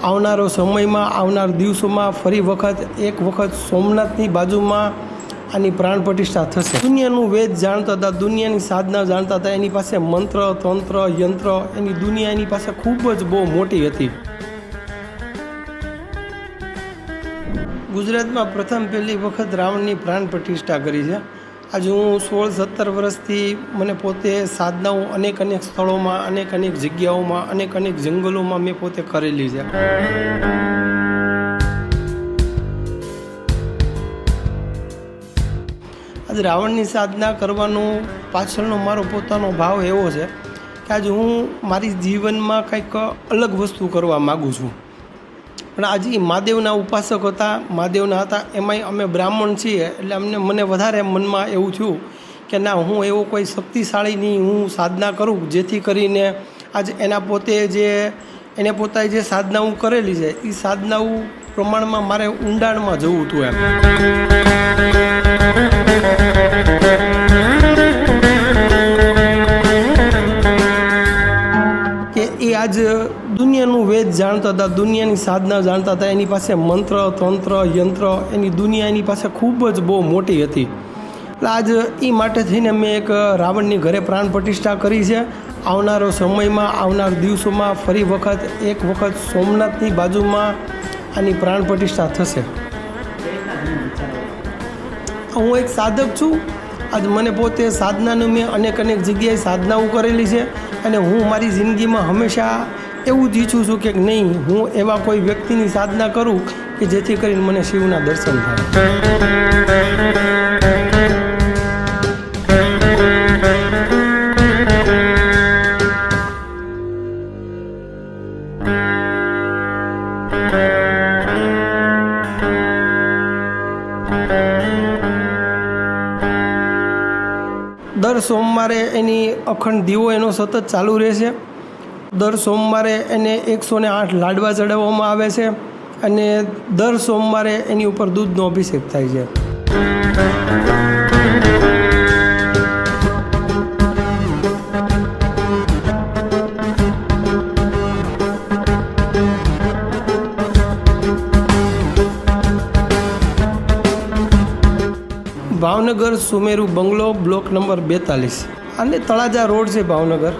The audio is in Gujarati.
આવનારો સમયમાં આવનાર દિવસોમાં ફરી એક વખત સોમનાથની બાજુમાં આની પ્રાણ પ્રતિષ્ઠા થશે। દુનિયાનું વેદ જાણતા હતા, દુનિયાની સાધના જાણતા હતા, એની પાસે મંત્ર તંત્ર યંત્ર એની દુનિયા એની પાસે ખૂબ જ બહુ મોટી હતી। ગુજરાતમાં પહેલી વખત રાવણની પ્રાણ પ્રતિષ્ઠા કરી છે। આજે હું 16-17 વર્ષથી મને પોતે સાધનાઓ અનેક સ્થળોમાં અનેક જગ્યાઓમાં અનેક જંગલોમાં મેં પોતે કરેલી છે। આજે રાવણની સાધના કરવાનો પાછળનો મારો પોતાનો ભાવ એવો છે કે આજે હું મારી જીવનમાં કંઈક અલગ વસ્તુ કરવા માગું છું। પણ આજે મહાદેવના ઉપાસક હતા, મહાદેવના હતા, એમાંય અમે બ્રાહ્મણ છીએ એટલે મને વધારે મનમાં એવું થયું કે ના, હું એવો કોઈ શક્તિશાળીની હું સાધના કરું જેથી કરીને આજે એને પોતાએ જે સાધનાઓ કરેલી છે એ સાધનાઓ પ્રમાણમાં મારે ઊંડાણમાં જવું હતું એમ। કે એ આજ દુનિયાનું વેદ જાણતા હતા, દુનિયાની સાધના જાણતા હતા, એની પાસે મંત્ર તંત્ર યંત્ર એની દુનિયા એની પાસે ખૂબ જ બહુ મોટી હતી। એટલે આજ એ માટે થઈને મેં એક રાવણની ઘરે પ્રાણ પ્રતિષ્ઠા કરી છે। આવનારો સમયમાં આવનાર દિવસોમાં ફરી એક વખત સોમનાથની બાજુમાં આની પ્રાણ પ્રતિષ્ઠા થશે। હું એક સાધક છું। આજ મને પોતે સાધનાનું મેં અનેક જગ્યાએ સાધનાઓ કરેલી છે અને હું મારી જિંદગીમાં હંમેશા એવું જ ઈચ્છું છું કે નહીં, હું એવા કોઈ વ્યક્તિની સાધના કરું કે જેથી કરીને મને શિવના દર્શન થાય। દર સોમવારે એની અખંડ દીવો એનો સતત ચાલુ રહેશે। દર સોમવારે એને 108 લાડવા ચડાવવામાં આવે છે અને દર સોમવારે એની ઉપર દૂધનો અભિષેક થાય છે। ભાવનગર સુમેરુ બંગલો બ્લોક નંબર 42 અને તળાજા રોડ છે ભાવનગર।